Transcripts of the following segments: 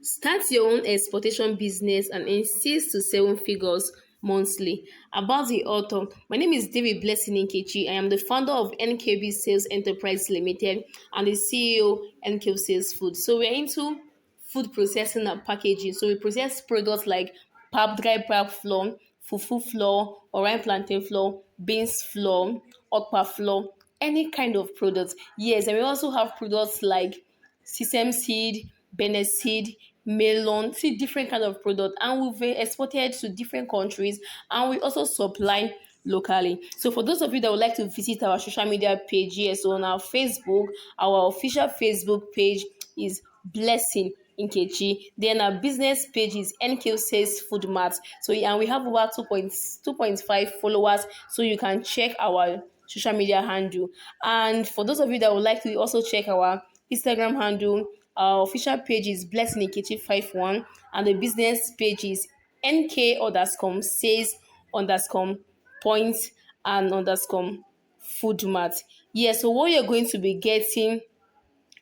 Start your own exportation business and earn 6 to 7 figures monthly. About the author, my name is David Blessing Nkechi. I am the founder of NKB Sales Enterprise Limited and the CEO NKB Sales Food. So we're into food processing and packaging. So we process products like dry pap flour, fufu flour, orine plantain flour, beans flour, okpa flour, any kind of product. Yes, and we also have products like sesame seed, benne seed, melon, see different kind of product, and we've exported to different countries, and we also supply locally. So for those of you that would like to visit our social media page, yes, so on our Facebook, our official Facebook page is Blessing Nkechi. Then our business page is NK Says Food Mart. So and we have over 2.5 followers, so you can check our social media handle. And for those of you that would like to also check our Instagram handle, our official page is Blessing Nkechi 51, and the business page is NK underscore says underscore point and underscore food mart. Yeah, so what you're going to be getting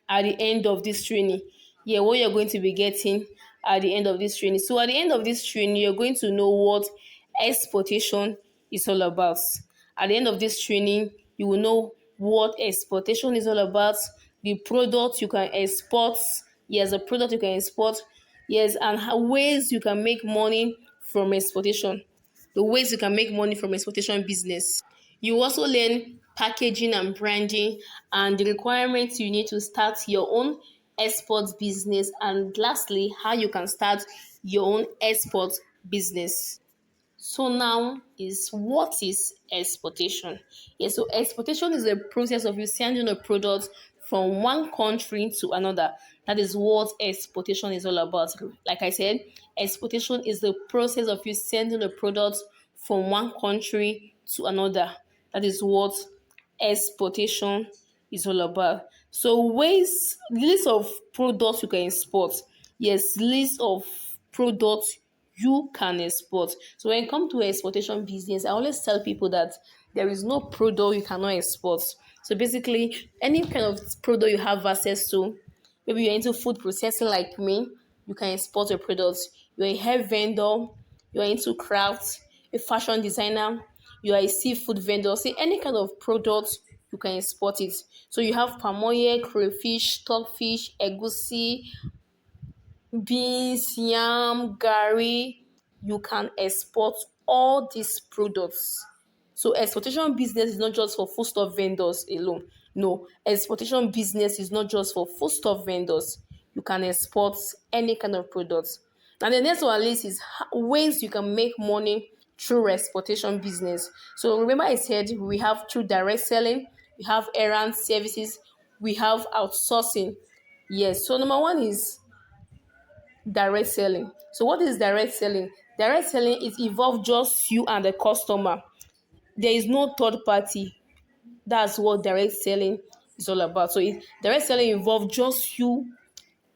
at the end of this training. Yeah, what you're going to be getting at the end of this training. So at the end of this training, you're going to know what exportation is all about. At the end of this training, you will know what exportation is all about, the product you can export. Yes, the product you can export. Yes, and ways you can make money from exportation. The ways you can make money from exportation business. You also learn packaging and branding and the requirements you need to start your own export business. And lastly, how you can start your own export business. So now is what is exportation? Yeah, so exportation is a process of you sending a product from one country to another. That is what exportation is all about. Like I said, exportation is the process of you sending a product from one country to another. That is what exportation is all about. So ways, list of products you can export. Yes, list of products you can export. So when it comes to exportation business, I always tell people that there is no product you cannot export. So basically, any kind of product you have access to, maybe you're into food processing like me, you can export your products. You're a hair vendor, you're into crafts, a fashion designer, you are a seafood vendor. See any kind of product, you can export it. So you have palm oil, crayfish, stockfish, egusi, beans, yam, gari, you can export all these products. So exportation business is not just for foodstuff vendors alone. No, exportation business is not just for foodstuff vendors. You can export any kind of products. And the next one list is ways you can make money through exportation business. So remember I said we have through direct selling, we have errand services, we have outsourcing. Yes. So number one is direct selling. So what is direct selling? Direct selling is involve just you and the customer. There is no third party. That's what direct selling is all about. So direct selling involve just you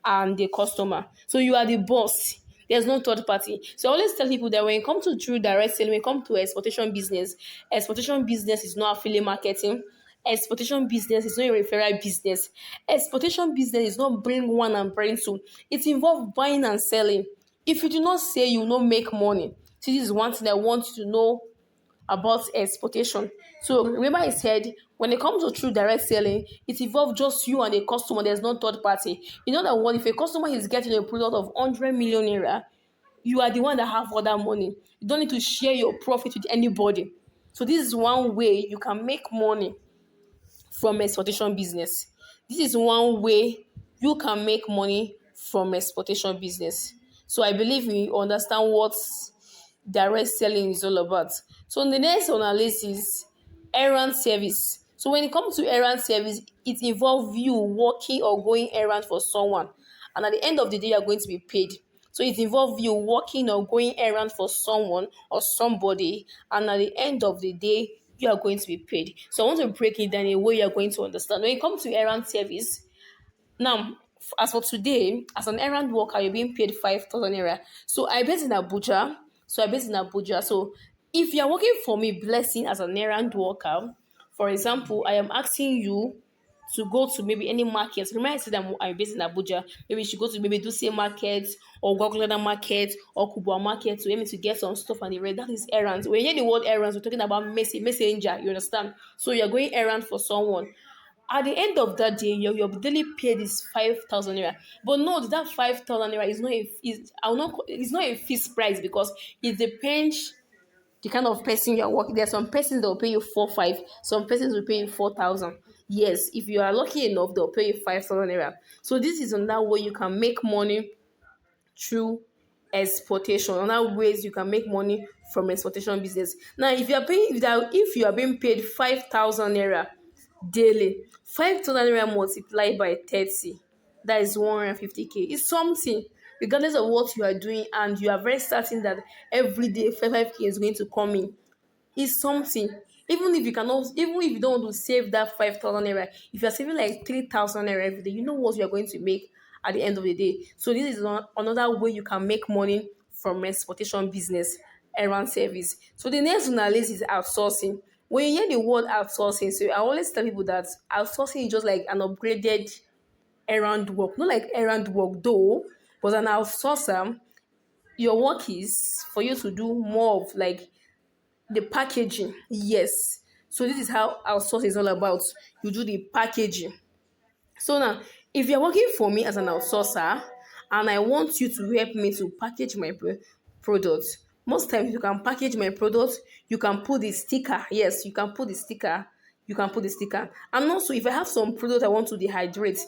and the customer. So you are the boss. There's no third party. So I always tell people that when it comes to true direct selling, when it comes to exportation business is not affiliate marketing. Exportation business is not a referral business. Exportation business is not bring one and bring two. It involves buying and selling. If you do not say, you will not make money. So this is one thing I want you to know about exportation. So remember I said when it comes to true direct selling, it involves just you and the customer. There's no third party. You know that one, if a customer is getting a product of 100 million naira, you are the one that have all that money. You don't need to share your profit with anybody. So this is one way you can make money from exportation business. This is one way you can make money from exportation business. So I believe you understand what direct selling is all about. So the next on our list is errand service. So when it comes to errand service, it involves you working or going errand for someone. And at the end of the day, you are going to be paid. So it involves you working or going errand for someone or somebody. And at the end of the day, you are going to be paid. So I want to break it down in a way you are going to understand. When it comes to errand service, now, as for today, as an errand worker, you're being paid 5,000 naira. So I based in Abuja. So if you're working for me, blessing as an errand worker, for example, I am asking you to go to maybe any market. Remember, I said I'm based in Abuja. Maybe you should go to maybe Dulce Market or Gwaglada Market or Kubwa Market to maybe to get some stuff and the rest. That is errands. When you hear the word errands, we're talking about messenger. You understand? So you're going errand for someone. At the end of that day, your daily paid is 5,000 naira. But no, that 5,000 naira is not it's not a fixed price because it depends the kind of person you're working. There are some persons that will pay you 4 5, some persons will pay you 4,000. Yes, if you are lucky enough, they'll pay you 5,000 naira. So this is another way you can make money through exportation. Another ways you can make money from exportation business. Now, if you are being paid 5,000 naira daily, 5,000 naira multiplied by 30, that is 150k. It's something, regardless of what you are doing, and you are very certain that every day 5k is going to come in. Is something. Even if you don't want to save that 5,000 naira, if you're saving like 3,000 naira every day, you know what you're going to make at the end of the day. So this is another way you can make money from exportation business, errand service. So the next one on our list is outsourcing. When you hear the word outsourcing, so I always tell people that outsourcing is just like an upgraded errand work, not like errand work though, but an outsourcer. Your work is for you to do more of like the packaging. Yes. So this is how outsource is all about. You do the packaging. So now, if you're working for me as an outsourcer and I want you to help me to package my product, most times you can package my product, you can put the sticker. Yes, you can put the sticker. You can put the sticker. And also, if I have some product I want to dehydrate,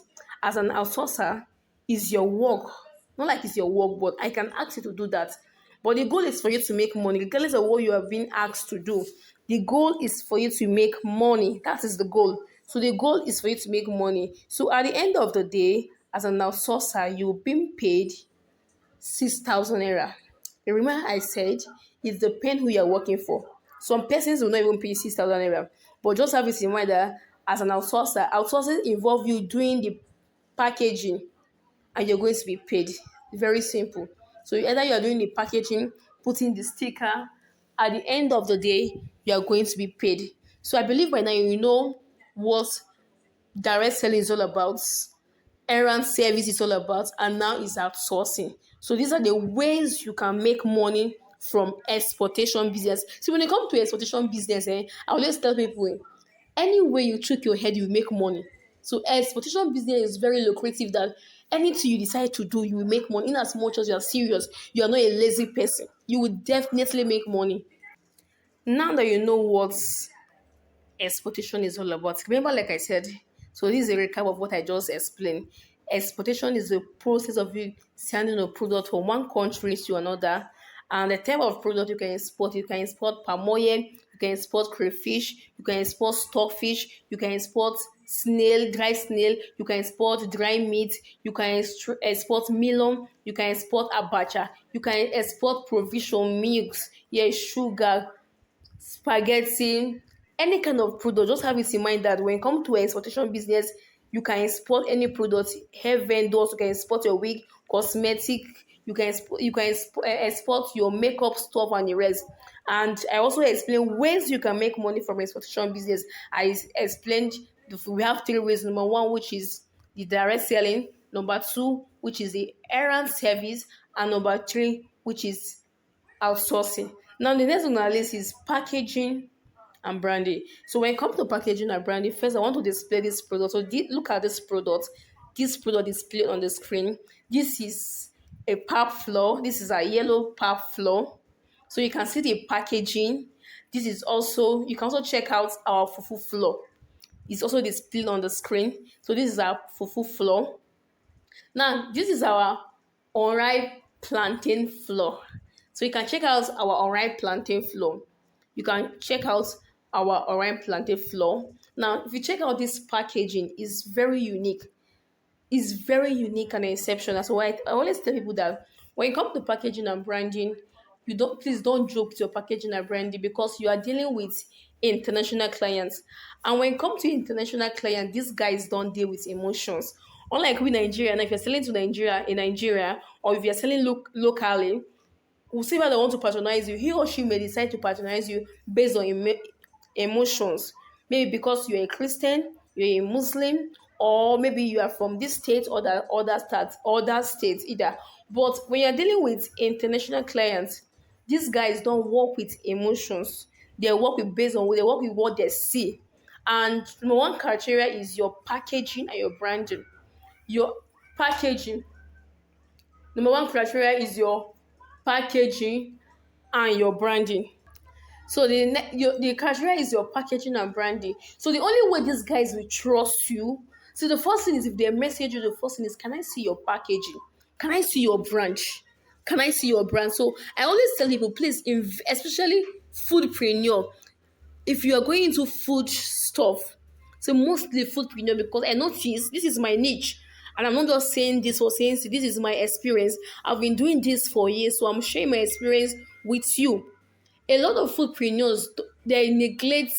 as an outsourcer, is your work. Not like it's your work, but I can ask you to do that. But the goal is for you to make money, regardless of what you have been asked to do. The goal is for you to make money. That is the goal. So the goal is for you to make money. So at the end of the day, as an outsourcer, you're being paid 6,000 naira. You remember I said it depends who you're working for. Some persons will not even pay 6,000 naira. But just have it in mind that as an outsourcer, outsourcing involve you doing the packaging and you're going to be paid. Very simple. So either you're doing the packaging, putting the sticker, at the end of the day, you are going to be paid. So I believe by now you know what direct selling is all about, errand service is all about, and now is outsourcing. So these are the ways you can make money from exportation business. So when it comes to exportation business, I always tell people, any way you trick your head, you make money. So exportation business is very lucrative that anything you decide to do, you will make money. In as much as you are serious, you are not a lazy person. You will definitely make money. Now that you know what exportation is all about. Remember, like I said, so this is a recap of what I just explained. Exportation is the process of you sending a product from one country to another. And the type of product you can export palm oil, you can export crayfish, you can export stockfish, you can export snail, dry snail, you can export dry meat, you can export melon, you can export abacha, you can export provision milks, yeah, sugar, spaghetti, any kind of product. Just have it in mind that when it comes to exportation business, you can export any product. Hair vendors, you can export your wig, cosmetic, export your makeup stuff and the rest. And I also explain ways you can make money from exportation business. Explained we have three ways. Number one, which is the direct selling. Number two, which is the errand service. And number three, which is outsourcing. Now, the next on our list is packaging and branding. So, when it comes to packaging and branding, first I want to display this product. So, look at this product. This product is displayed on the screen. This is a pap floor. This is a yellow pap floor. So, you can see the packaging. This is also, you can also check out our fufu floor. It's also displayed on the screen. So, this is our fufu floor. Now, this is our unripe plantain flour. So you can check out our unripe plantain flour. You can check out our unripe plantain flour. Now, if you check out this packaging, it's very unique. It's very unique and exceptional. So I always tell people that when it comes to packaging and branding, please don't joke with your packaging and branding because you are dealing with international clients. And when it comes to international clients, these guys don't deal with emotions. Unlike we Nigeria, and if you're selling to Nigeria in Nigeria, or if you're selling locally, whoever that want to patronize you, he or she may decide to patronize you based on emotions. Maybe because you're a Christian, you're a Muslim, or maybe you are from this state or that other states either. But when you're dealing with international clients, these guys don't work with emotions. They work with based on they work with what they see. And number one criteria is your packaging and your branding. Your packaging. Number one criteria is your packaging and your branding. So the criteria is your packaging and branding. So the only way these guys will trust you. So the first thing is if they message you, the first thing is, can I see your packaging? Can I see your branch? Can I see your brand? So I always tell people, please, especially foodpreneur, if you are going into food stuff, so mostly foodpreneur, because I notice this is my niche. And I'm not just saying this for saying this is my experience. I've been doing this for years, so I'm sharing my experience with you. A lot of foodpreneurs, they neglect,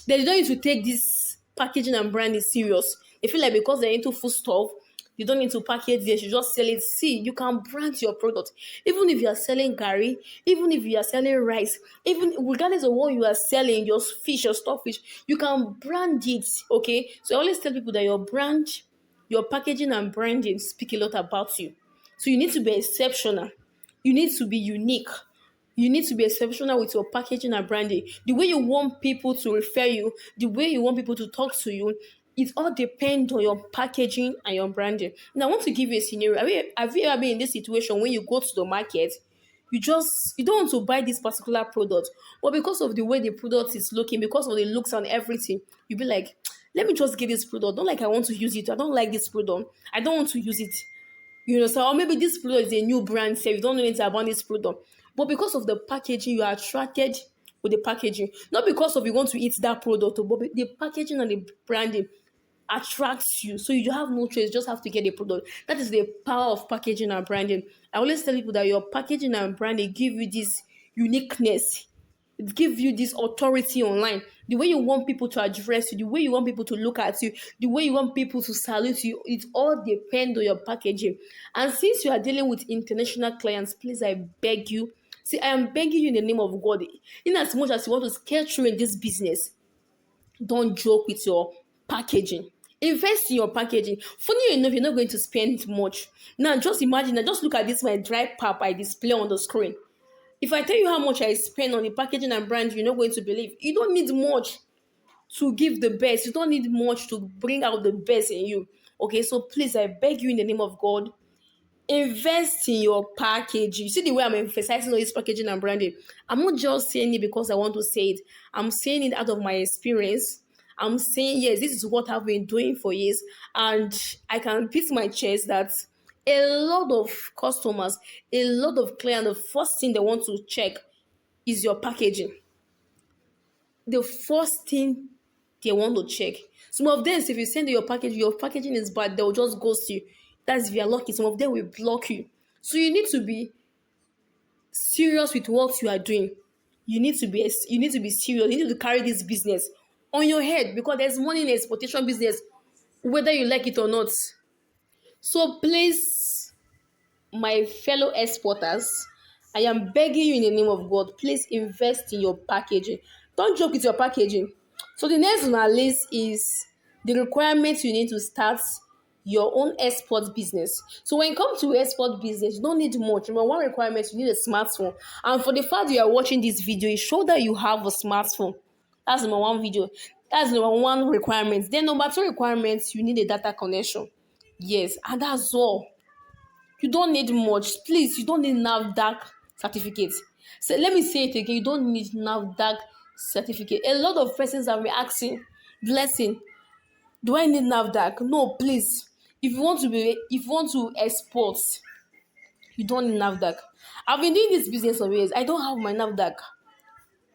they don't need to take this packaging and branding serious. They feel like because they're into food stuff, you don't need to package, they should just sell it. See, you can brand your product. Even if you are selling curry, even if you are selling rice, even regardless of what you are selling, your fish, your stockfish, you can brand it. Okay. So I always tell people that your brand, your packaging and branding speak a lot about you. So you need to be exceptional. You need to be unique. You need to be exceptional with your packaging and branding. The way you want people to refer you, the way you want people to talk to you, it all depends on your packaging and your branding. Now, I want to give you a scenario. Have you ever been in this situation when you go to the market, you don't want to buy this particular product, but because of the way the product is looking, because of the looks and everything, you be like, let me just get this product. Don't like I want to use it. I don't like this product. I don't want to use it. You know, so or maybe this product is a new brand, so you don't know anything about this product. But because of the packaging, you are attracted with the packaging. Not because of you want to eat that product, but the packaging and the branding attracts you. So you have no choice, you just have to get the product. That is the power of packaging and branding. I always tell people that your packaging and branding give you this uniqueness. It gives you this authority online. The way you want people to address you, the way you want people to look at you, the way you want people to salute you, it all depends on your packaging. And since you are dealing with international clients, please, I beg you. See, I am begging you in the name of God. In as much as you want to scale through in this business, don't joke with your packaging. Invest in your packaging. Funny enough, you're not going to spend much. Now, just imagine, now just look at this, my dry pap I display on the screen. If I tell you how much I spend on the packaging and brand, you're not going to believe. You don't need much to give the best. You don't need much to bring out the best in you. Okay, so please, I beg you in the name of God, invest in your packaging. You see the way I'm emphasizing all this packaging and branding. I'm not just saying it because I want to say it. I'm saying it out of my experience. I'm saying, yes, this is what I've been doing for years. And I can beat my chest that a lot of customers, a lot of clients, the first thing they want to check is your packaging. The first thing they want to check. Some of them, if you send your packaging is bad, they'll just ghost you. That's if you're lucky. Some of them will block you. So you need to be serious with what you are doing. You need to be serious. You need to carry this business on your head because there's money in exportation business, whether you like it or not. So please, my fellow exporters, I am begging you in the name of God, please invest in your packaging. Don't joke with your packaging. So the next on our list is the requirements you need to start your own export business. So when it comes to export business, you don't need much. Number one requirement, you need a smartphone. And for the fact you are watching this video, it shows that you have a smartphone. That's number one video. That's number one requirement. Then number two requirements, you need a data connection. Yes, and that's all. You don't need much. Please, you don't need NAFDAC certificate. So let me say it again. You don't need NAFDAC certificate. A lot of persons have been asking, blessing, do I need NAFDAC? No, please. If you want to export, you don't need NAFDAC. I've been doing this business for years. I don't have my NAFDAC.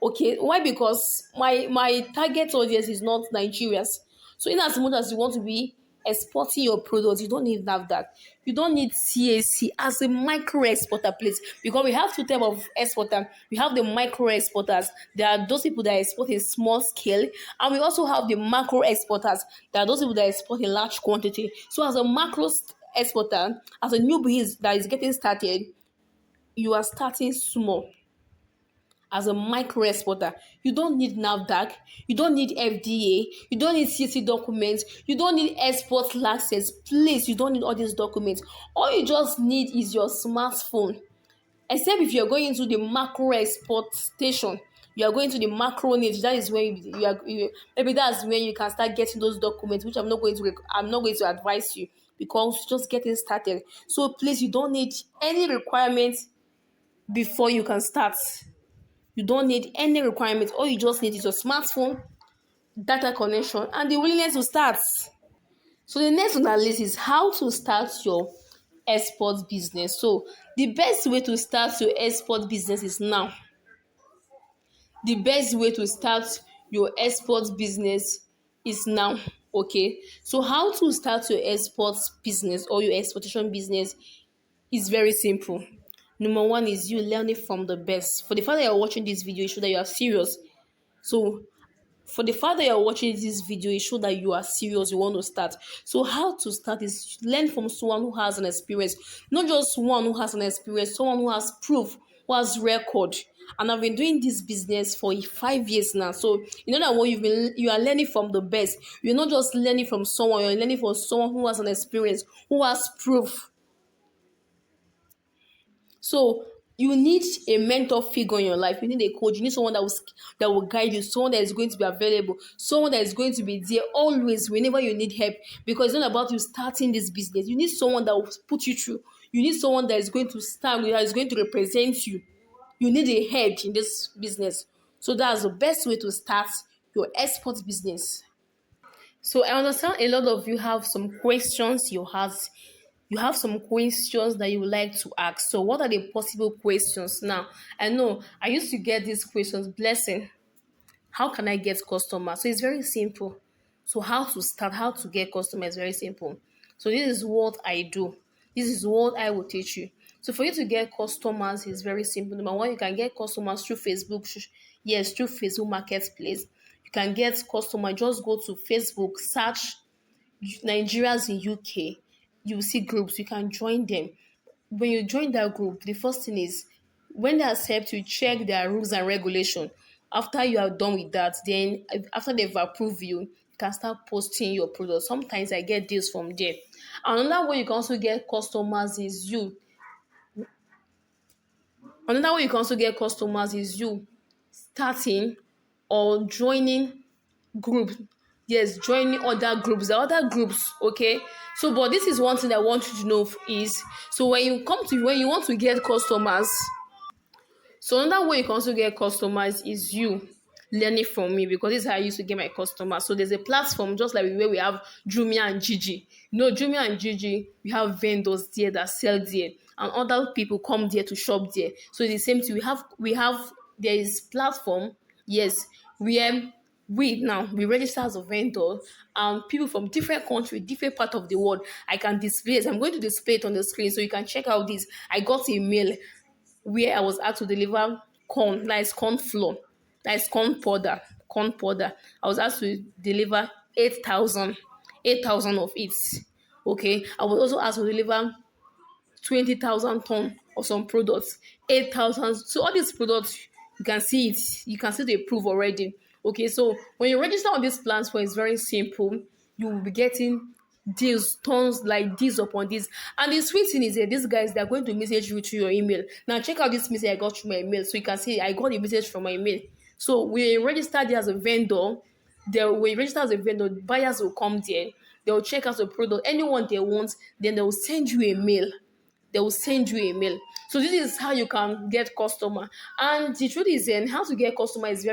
Okay, why? Because my target audience is not Nigerians. So in as much as you want to be exporting your products, you don't need NAFDAC. You don't need CAC as a micro exporter, please. Because we have two types of exporter. We have the micro exporters. There are those people that export in small scale, and we also have the macro exporters. There are those people that export in large quantity. So as a macro exporter, as a new business that is getting started, you are starting small. as a micro exporter. You don't need NAFDAC, you don't need FDA, you don't need CC documents, you don't need export license. Please, you don't need all these documents. All you just need is your smartphone. Except if you're going into the macro exportation, you are going to the macro niche. That is when maybe that's when you can start getting those documents, which I'm not going to advise you, because just getting started. So please, you don't need any requirements before you can start. You don't need any requirements. All you just need is your smartphone, data connection, and the willingness to start. So the next on our list is how to start your export business. So the best way to start your export business is now. The best way to start your export business is now. Okay. So how to start your export business or your exportation business is very simple. Number one is you learning from the best. For the fact that you're watching this video, it shows that you are serious. So for the fact that you're watching this video, it shows that you are serious, you want to start. So how to start is learn from someone who has an experience, not just one who has an experience, someone who has proof, who has record. And I've been doing this business for 5 years now. So you know that what you are learning from the best. You're not just learning from someone, you're learning from someone who has an experience, who has proof. So you need a mentor figure in your life. You need a coach. You need someone that will guide you. Someone that is going to be available. Someone that is going to be there always whenever you need help. Because it's not about you starting this business. You need someone that will put you through. You need someone that is going to stand, that is going to represent you. You need a head in this business. So that's the best way to start your export business. So I understand a lot of you have some questions you have some questions that you would like to ask. So what are the possible questions now? I know I used to get these questions, blessing. How can I get customers? So it's very simple. So how to start, how to get customers is very simple. So this is what I do. This is what I will teach you. So for you to get customers is very simple. Number one, you can get customers through Facebook. Yes, through Facebook Marketplace. You can get customers. Just go to Facebook, search Nigerians in UK. You will see groups. You can join them. When you join that group, the first thing is when they accept you, check their rules and regulation. After you are done with that, then after they've approved you, you can start posting your product. Sometimes I get deals from there. Another way you can also get customers is you. Another way you can also get customers is you starting or joining group. Yes, joining other groups. There are other groups, okay? So but this is one thing I want you to know is, so when you want to get customers, so another way you can also get customers is you learning from me, because this is how I used to get my customers. So there's a platform just like where we have Jumia and Gigi. You know, Jumia and Gigi, we have vendors there that sell there, and other people come there to shop there. So it's the same thing. We have there is platform, yes, where we register as a vendor, and people from different countries, different part of the world, I can display it. I'm going to display it on the screen so you can check out this. I got a mail where I was asked to deliver corn, that is corn flour, that is corn powder, corn powder. I was asked to deliver 8,000 of it. Okay. I was also asked to deliver 20,000 ton of some products, 8,000. So all these products, you can see it. You can see the proof already. Okay, so when you register on this platform, it's very simple. You will be getting deals, tons like this upon this. And the sweet thing is that these guys, they're going to message you through your email. Now check out this message I got through my email. So you can see I got a message from my email. So we register there as a vendor. When you register as a vendor, buyers will come there. They will check out the product, anyone they want, then they will send you a mail. They will send you a mail. So this is how you can get customer. And the truth is, then how to get customer is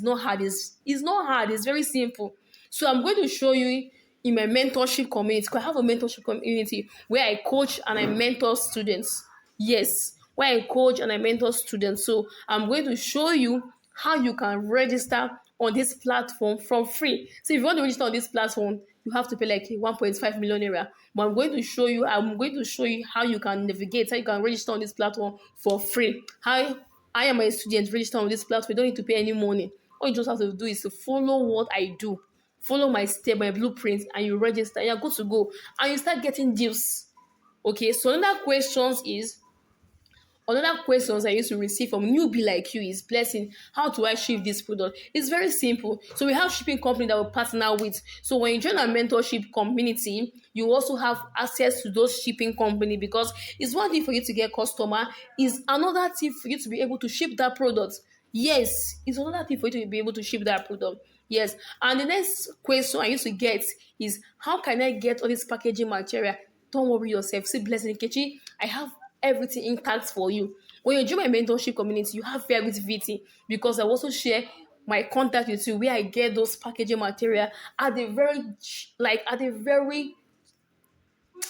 not hard. It's not hard. It's very simple. So I'm going to show you in my mentorship community. Because I have a mentorship community where I coach and I mentor students. Yes, where I coach and I mentor students. So I'm going to show you how you can register on this platform for free. So if you want to register on this platform, you have to pay like 1.5 million naira. But I'm going to show you how you can navigate, how you can register on this platform for free. How I am a student register on this platform. You don't need to pay any money. All you just have to do is to follow what I do. Follow my step, my blueprint, and you register. You're good to go. And you start getting deals. Okay, so another question is Another questions I used to receive from newbie like you is, blessing, how do I ship this product? It's very simple. So we have shipping company that we partner with. So when you join our mentorship community, you also have access to those shipping company, because it's one thing for you to get customer, is another thing for you to be able to ship that product. Yes, it's another thing for you to be able to ship that product. Yes. And the next question I used to get is, how can I get all this packaging material? Don't worry yourself. See, Blessing Kechi, I have everything intact for you. When you join my mentorship community, you have fair visibility, because I also share my contact with you where I get those packaging material at the very, like at the very,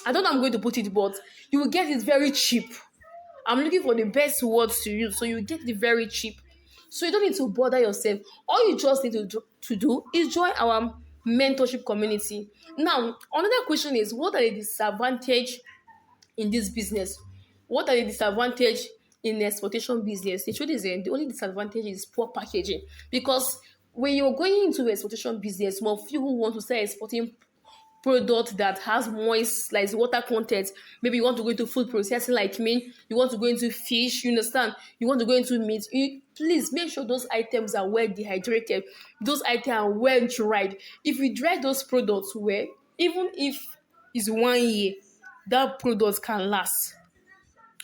I don't know how I'm going to put it, but you will get it very cheap. I'm looking for the best words to use. So you get it very cheap. So you don't need to bother yourself. All you just need to do is join our mentorship community. Now, another question is, what are the disadvantages in this business? What are the disadvantages in the exportation business? The truth is, the only disadvantage is poor packaging. Because when you're going into exportation business, more few who want to start exporting product that has moist, like water content. Maybe you want to go into food processing like me, you want to go into fish, you understand, you want to go into meat, please make sure those items are well dehydrated, those items are well dried. If you dry those products well, even if it's 1 year, that product can last.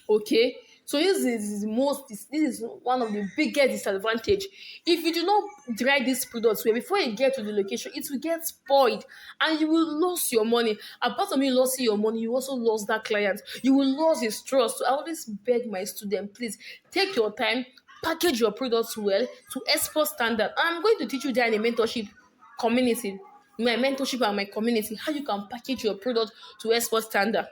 Okay, so this is one of the biggest disadvantage. If you do not dry these products well, before you get to the location, it will get spoiled and you will lose your money. Apart from you losing your money, you also lost that client, you will lose his trust. So I always beg my student, please take your time, package your products well to export standard. I'm going to teach you there in the mentorship community, my mentorship and my community, how you can package your product to export standard.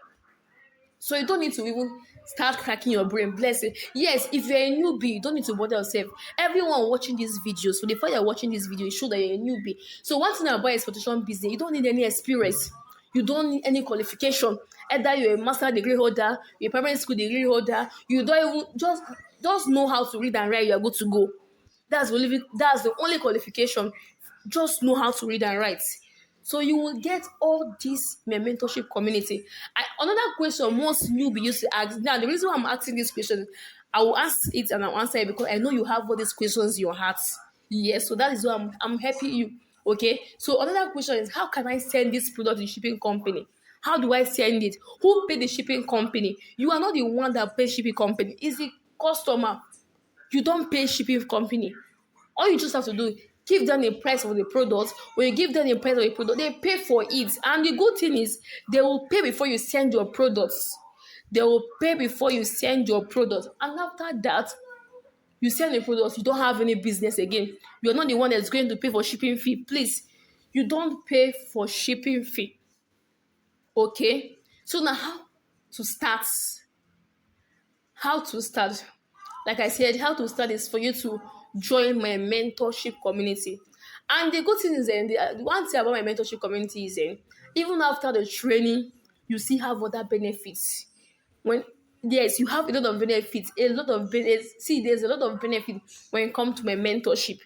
So you don't need to even start cracking your brain. Bless it. Yes, if you're a newbie, you don't need to bother yourself. Everyone watching this video, so before you're watching this video, it shows that you're a newbie. So one thing about exportation business, you don't need any experience. You don't need any qualification. Either you're a master degree holder, you're a primary school degree holder, you don't even just know how to read and write, you're good to go. That's the only qualification. Just know how to read and write. So you will get all this my mentorship community. Another question most newbie used to ask. Now the reason why I'm asking this question, I will ask it and I'll answer it because I know you have all these questions in your heart. Yes, so that is why I'm helping you. Okay. So another question is, how can I send this product to shipping company? How do I send it? Who pay the shipping company? You are not the one that pays shipping company. It's the customer. You don't pay shipping company. All you just have to do, give them the price of the product. When you give them the price of the product, they pay for it. And the good thing is, they will pay before you send your products. They will pay before you send your product. And after that, you send the product, you don't have any business again. You're not the one that's going to pay for shipping fee. Please, you don't pay for shipping fee. Okay? So now how to start? How to start? Like I said, how to start is for you to join my mentorship community. And the good thing is, the one thing about my mentorship community is, even after the training, you still have other benefits. When Yes, you have a lot of benefits, a lot of benefits. See, there's a lot of benefits when it comes to my mentorship.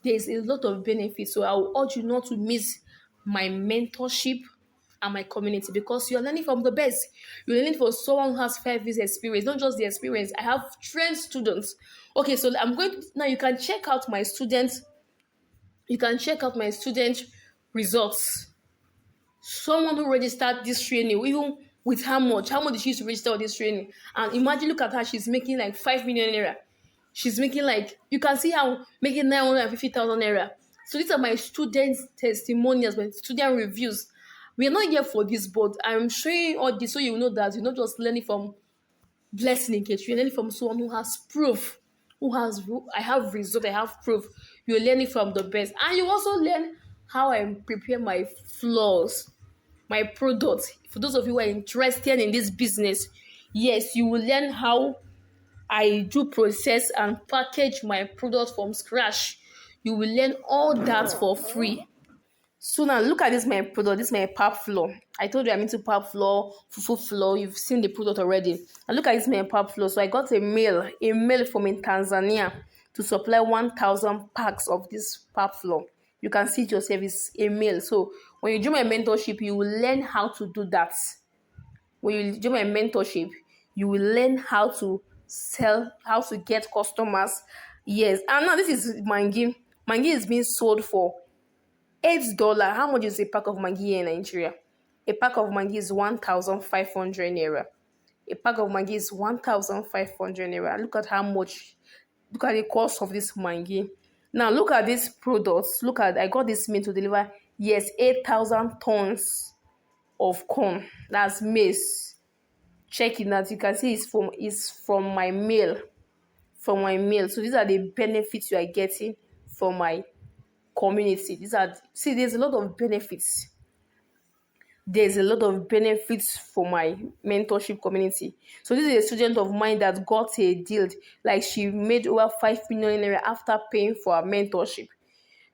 There's a lot of benefits. So I will urge you not to miss my mentorship and my community, because you're learning from the best. You're learning from someone who has 5 years experience, not just the experience. I have trained students. Okay, so I'm going to, now you can check out my students. You can check out my student results. Someone who registered this training, even with how much did she used to register for this training? And imagine, look at her, she's making like 5 million naira. She's making like, you can see how making 950,000 naira. So these are my students' testimonials, my student reviews. We are not here for this, but I'm showing all this so you know that you're not just learning from Blessing in case you're learning from someone who has proof, I have result, I have proof. You're learning from the best, and you also learn how I prepare my flaws, my products. For those of you who are interested in this business, yes, you will learn how I do process and package my product from scratch. You will learn all that for free. So now look at this my product. This is my pap flour. I told you I'm into pap flour, fufu flour. You've seen the product already. And look at this my pap flour. So I got a mail from in Tanzania to supply 1,000 packs of this pap flour. You can see it yourself. It's a mail. So when you do my mentorship, you will learn how to do that. When you do my mentorship, you will learn how to sell, how to get customers. Yes, and now this is Mangi. Mangi is being sold for $8. How much is a pack of Mangi here in Nigeria? A pack of Mangi is 1,500 naira. A pack of Maggi is 1,500 naira. Look at how much, look at the cost of this Maggi. Now look at these products. Look at, I got this meal to deliver, yes, 8,000 tons of corn. That's maize. Check it out. You can see it's from my meal. From my meal. So these are the benefits you are getting from my community. These are, see, there's a lot of benefits. There's a lot of benefits for my mentorship community. So this is a student of mine that got a deal. Like she made over 5 million naira after paying for her mentorship.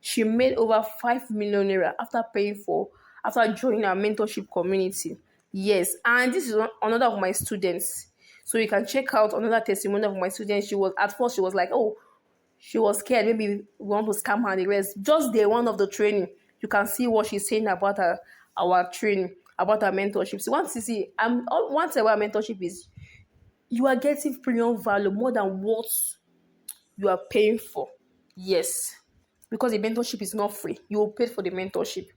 She made over 5 million naira after joining our mentorship community. Yes, and this is another of my students. So you can check out another testimony of my students. She was at first she was like, oh, she was scared. Maybe we want to scam her and the rest. Just day one of the training, you can see what she's saying about our training, about our mentorship. So once you see, once our mentorship is, you are getting premium value more than what you are paying for. Yes, because the mentorship is not free. You will pay for the mentorship.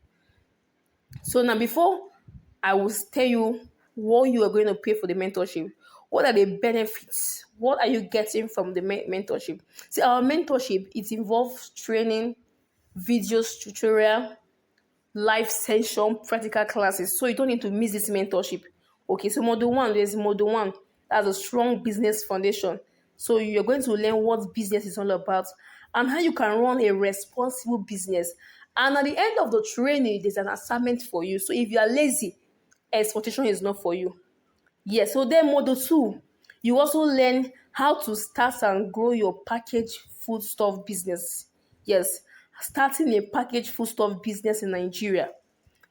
So now, before I will tell you what you are going to pay for the mentorship, what are the benefits? What are you getting from the mentorship? See, our mentorship, it involves training, videos, tutorial, live session, practical classes. So you don't need to miss this mentorship. Okay, so module one, there's module one. That's a strong business foundation. So you're going to learn what business is all about and how you can run a responsible business. And at the end of the training, there's an assignment for you. So if you are lazy, exportation is not for you. Yes, so then module two, you also learn how to start and grow your packaged foodstuff business. Yes, starting a packaged foodstuff business in Nigeria.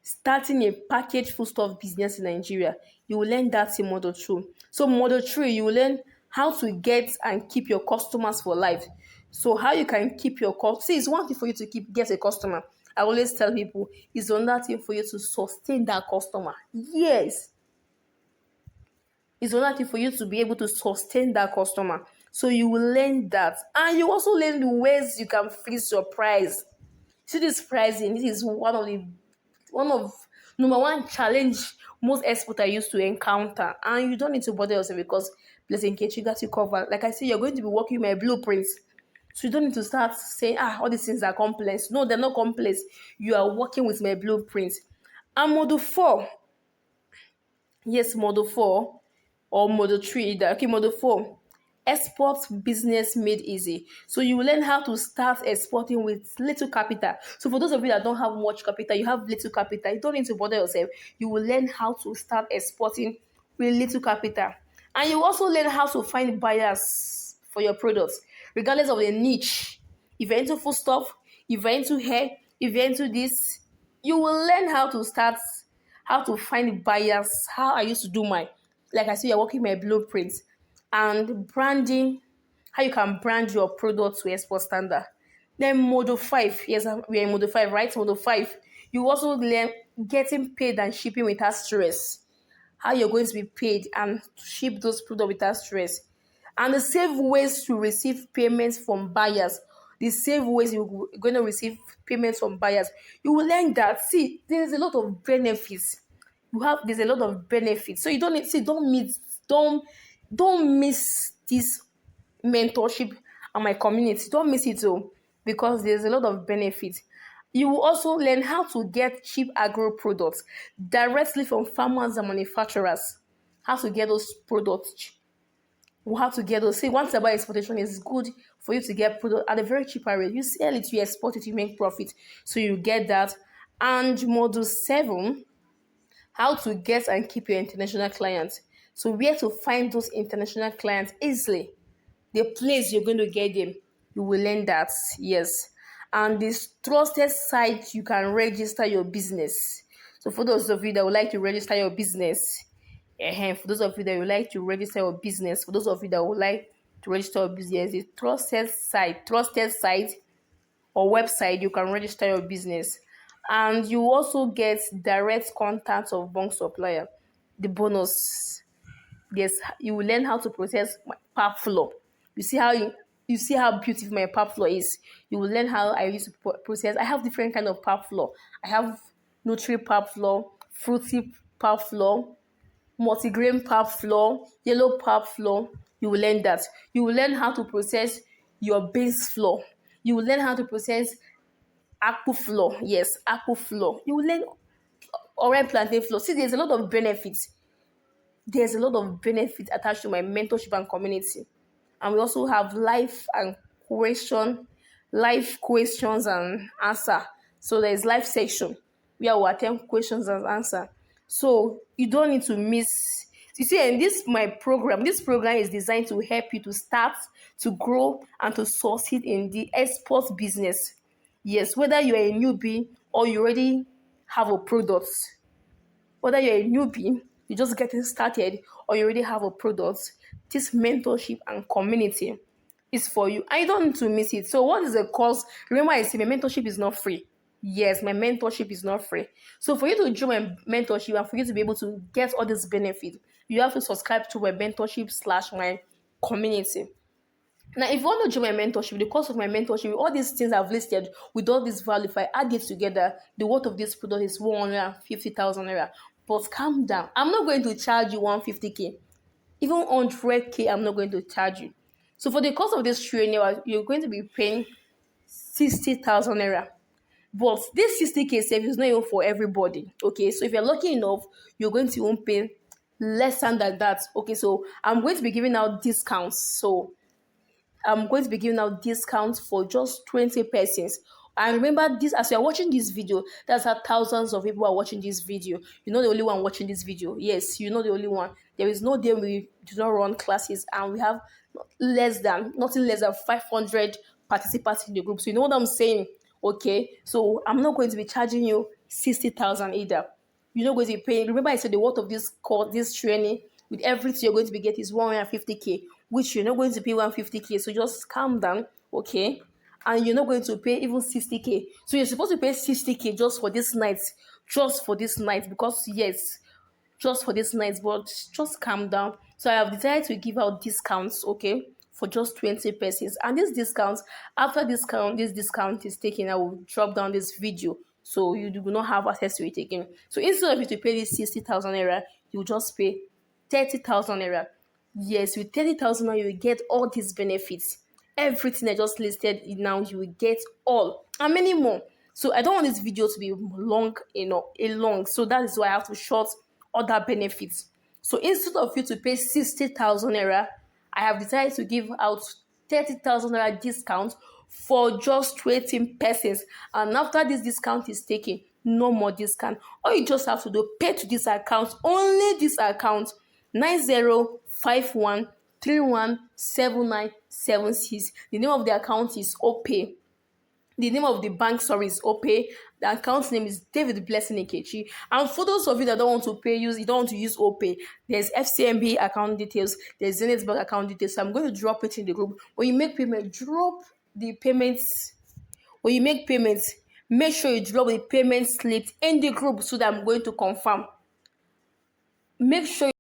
Starting a packaged foodstuff business in Nigeria. You will learn that in module two. So module three, you will learn how to get and keep your customers for life. So how you can keep your customers. See, it's one thing for you to get a customer. I always tell people it's another thing for you to sustain that customer. Yes, it's another thing for you to be able to sustain that customer. So you will learn that. And you also learn the ways you can fix your price. See, this pricing, this is one of number one challenge most exporters used to encounter. And you don't need to bother yourself because Blessing Kechi got you covered. Like I said, you're going to be working my blueprints. So you don't need to start saying, all these things are complex. No, they're not complex. You are working with my blueprints. And module four, yes, module four or module three. Okay, module four. Export business made easy. So you will learn how to start exporting with little capital. So for those of you that don't have much capital, you have little capital, you don't need to bother yourself. You will learn how to start exporting with little capital. And you also learn how to find buyers for your products, regardless of the niche. If you're into food stuff, if you're into hair, if you're into this, you will learn how to find buyers. How I used to do mine. Like I said, you're working my blueprints and branding, how you can brand your product to export standard. Then module 5, yes, we are in module 5, right? Module 5, you also learn getting paid and shipping without stress. How you're going to be paid and ship those products without stress. And the safe ways to receive payments from buyers. The safe ways you're going to receive payments from buyers. You will learn that. See, there's a lot of benefits. There's a lot of benefits. So you don't need, see, don't miss this mentorship and my community. Don't miss it all because there's a lot of benefits. You will also learn how to get cheap agro products directly from farmers and manufacturers. How to get those products. We have to get those. See, once about exportation, is good for you to get product at a very cheaper rate. You sell it, you export it, you make profit. So you get that. And module 7, how to get and keep your international clients. So where to find those international clients easily. The place you're going to get them, you will learn that. Yes. And this trusted site you can register your business. So for those of you that would like to register your business, for those of you that would like to register your business, for those of you that would like to register your business, the trusted site or website you can register your business. And you also get direct contact of bank supplier. The bonus. You will learn how to process my pap flour. You see how you see how beautiful my pap flour is. You will learn how I use to process. I have different kind of pap flour. I have nutri pap flour, fruity pap flour, multigrain pap flour, yellow pap flour. You will learn that. You will learn how to process your base flour. You will learn how to process apple flour. Yes, apple flour. You will learn orange plantain flour. See, there's a lot of benefits. There's a lot of benefits attached to my mentorship and community. And we also have life questions and answer. So there's life section where we attempt questions and answer. So you don't need to miss. You see, in this program is designed to help you to start, to grow, and to succeed in the export business. Yes, whether you're a newbie or you already have a product, whether you're a newbie, you're just getting started, or you already have a product, this mentorship and community is for you. I don't need to miss it. So, what is the cost? Remember, I say my mentorship is not free. Yes, my mentorship is not free. So, for you to join my mentorship and for you to be able to get all this benefit, you have to subscribe to my mentorship slash my community. Now, if you want to join my mentorship, the cost of my mentorship, all these things I've listed, with all this value, if I add it together, the worth of this product is 150,000 naira. But calm down. I'm not going to charge you 150k. Even 100k, I'm not going to charge you. So for the cost of this training, you're going to be paying 60,000 naira. But this 60k service is not even for everybody. Okay, so if you're lucky enough, you're going to even pay less than that. Okay, so I'm going to be giving out discounts. So I'm going to be giving out discounts for just 20 persons. And remember this, as you're watching this video, that's how thousands of people are watching this video. You're not the only one watching this video. Yes, you're not the only one. There is no day we do not run classes, and we have nothing less than 500 participants in the group. So you know what I'm saying? Okay, so I'm not going to be charging you 60,000 either. You're not going to be paying. Remember, I said the worth of this course, this training, with everything you're going to be getting is 150k, which you're not going to pay 150k. So just calm down, okay? And you're not going to pay even 60k. So you're supposed to pay 60k just for this night, because yes, just for this night, but just calm down. So I have decided to give out discounts, okay, for just 20 persons. And this discount is taken, I will drop down this video. So you do not have access to it again. So instead of you to pay this 60,000 naira, you just pay 30,000 naira. Yes, with 30,000 naira, you will get all these benefits. Everything I just listed now, you will get all and many more. So I don't want this video to be long, long. So that is why I have to short other benefits. So instead of you to pay 60,000 naira, I have decided to give out 30,000 naira discount for just 20 persons. And after this discount is taken, no more discount. All you just have to do, pay to this account, only this account, 9051317976. The name of the account is OPay. The name of the bank, is OPay. The account name is David Blessing Ikechi. And for those of you that don't want to you don't want to use OPay, there's FCMB account details, there's Zenith Bank account details. So I'm going to drop it in the group. When you make payment, drop the payments. When you make payments, make sure you drop the payment slip in the group so that I'm going to confirm. Make sure